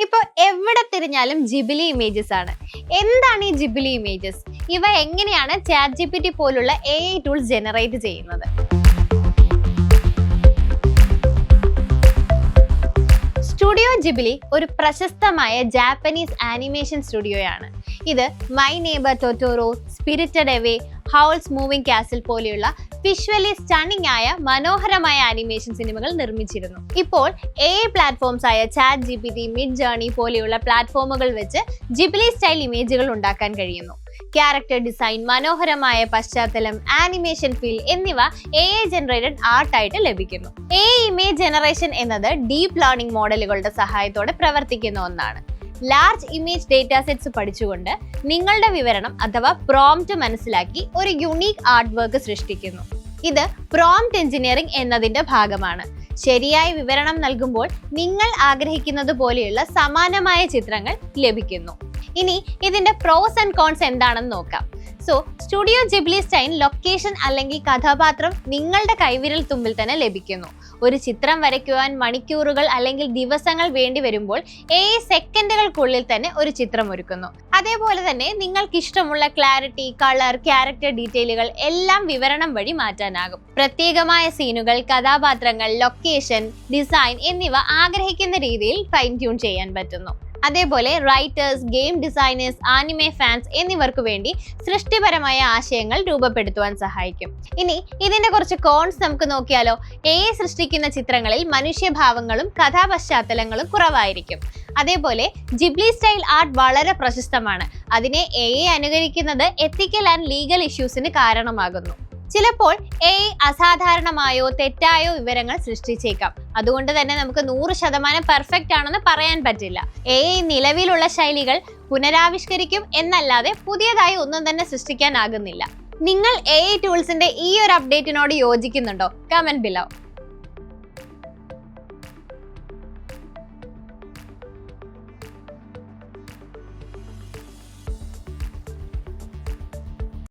ഇപ്പോൾ എവിടെ തിരിഞ്ഞാലും ജിബിലി ഇമേജസ് ആണ്. എന്താണ് ഈ ജിബിലി ഇമേജസ്? ഇവ എങ്ങനെയാണ് ChatGPT പോലുള്ള AI ടൂൾസ് ജനറേറ്റ് ചെയ്യുന്നത്? സ്റ്റുഡിയോ ജിബിലി ഒരു പ്രശസ്തമായ ജാപ്പനീസ് ആനിമേഷൻ സ്റ്റുഡിയോയാണ്. ഇത് my neighbour Totoro, spirited away, Howl's moving castle പോലെയുള്ള വിഷ്വലി സ്റ്റണ്ണിംഗ് ആയ മനോഹരമായ ആനിമേഷൻ സിനിമകൾ നിർമ്മിച്ചിരുന്നു. ഇപ്പോൾ AI പ്ലാറ്റ്ഫോംസ് ആയ ChatGPT, മിഡ്ജേർണി പോലെയുള്ള പ്ലാറ്റ്ഫോമുകൾ വെച്ച് ജിബിലി സ്റ്റൈൽ ഇമേജുകൾ ഉണ്ടാക്കാൻ കഴിയുന്നു. ക്യാരക്ടർ ഡിസൈൻ, മനോഹരമായ പശ്ചാത്തലം, ആനിമേഷൻ ഫീൽ എന്നിവ AI ജനറേറ്റഡ് ആർട്ടായിട്ട് ലഭിക്കുന്നു. AI ഇമേജ് ജനറേഷൻ എന്നത് ഡീപ് ലേണിംഗ് മോഡലുകളുടെ സഹായത്തോടെ പ്രവർത്തിക്കുന്ന ഒന്നാണ്. ലാർജ് ഇമേജ് ഡേറ്റാ സെറ്റ്സ് പഠിച്ചുകൊണ്ട് നിങ്ങളുടെ വിവരണം അഥവാ പ്രോംപ്റ്റ് മനസ്സിലാക്കി ഒരു യുണീക്ക് ആർട്ട് വർക്ക് സൃഷ്ടിക്കുന്നു. ഇത് പ്രോംപ്റ്റ് എഞ്ചിനീയറിംഗ് എന്നതിന്റെ ഭാഗമാണ്. ശരിയായ വിവരണം നൽകുമ്പോൾ നിങ്ങൾ ആഗ്രഹിക്കുന്നത് പോലെയുള്ള സമാനമായ ചിത്രങ്ങൾ ലഭിക്കുന്നു. ഇനി ഇതിന്റെ പ്രോസ് ആൻഡ് കോൺസ് എന്താണെന്ന് നോക്കാം. സ്റ്റുഡിയോ ജിബ്ലി സ്റ്റൈൽ ലൊക്കേഷൻ അല്ലെങ്കിൽ കഥാപാത്രം നിങ്ങളുടെ കൈവിരൽ തുമ്പിൽ തന്നെ ലഭിക്കുന്നു. ഒരു ചിത്രം വരയ്ക്കുവാൻ മണിക്കൂറുകൾ അല്ലെങ്കിൽ ദിവസങ്ങൾ വേണ്ടി വരുമ്പോൾ AI സെക്കൻഡുകൾക്കുള്ളിൽ തന്നെ ഒരു ചിത്രം ഒരുക്കുന്നു. അതേപോലെ തന്നെ നിങ്ങൾക്ക് ഇഷ്ടമുള്ള ക്ലാരിറ്റി, കളർ, ക്യാരക്ടർ ഡീറ്റെയിലുകൾ എല്ലാം വിവരണം വഴി മാറ്റാനാകും. പ്രത്യേകമായ സീനുകൾ, കഥാപാത്രങ്ങൾ, ലൊക്കേഷൻ, ഡിസൈൻ എന്നിവ ആഗ്രഹിക്കുന്ന രീതിയിൽ ഫൈൻ ട്യൂൺ ചെയ്യാൻ പറ്റുന്നു. അതേപോലെ writers, game designers, anime fans എന്നിവർക്ക് വേണ്ടി സൃഷ്ടിപരമായ ആശയങ്ങൾ രൂപപ്പെടുത്തുവാൻ സഹായിക്കും. ഇനി ഇതിന്റെ കുറച്ച് കോൺസ് നമുക്ക് നോക്കിയാലോ. AI സൃഷ്ടിക്കുന്ന ചിത്രങ്ങളിൽ മനുഷ്യഭാവങ്ങളും കഥാപശ്ചാത്തലങ്ങളും കുറവായിരിക്കും. അതേപോലെ ജിബ്ലി സ്റ്റൈൽ ആർട്ട് വളരെ പ്രശസ്തമാണ്. അതിനെ AI അനുകരിക്കുന്നത് എത്തിക്കൽ ആൻഡ് ലീഗൽ ഇഷ്യൂസിന് കാരണമാകുന്നു. ചിലപ്പോൾ AI അസാധാരണമായോ തെറ്റായോ വിവരങ്ങൾ സൃഷ്ടിച്ചേക്കാം. അതുകൊണ്ട് തന്നെ നമുക്ക് 100% പെർഫെക്റ്റ് ആണെന്ന് പറയാൻ പറ്റില്ല. AI നിലവിലുള്ള ശൈലികൾ പുനരാവിഷ്കരിക്കും എന്നല്ലാതെ പുതിയതായി ഒന്നും തന്നെ സൃഷ്ടിക്കാനാകുന്നില്ല. നിങ്ങൾ AI ടൂൾസിന്റെ ഈ ഒരു അപ്ഡേറ്റിനോട് യോജിക്കുന്നുണ്ടോ? Comment below.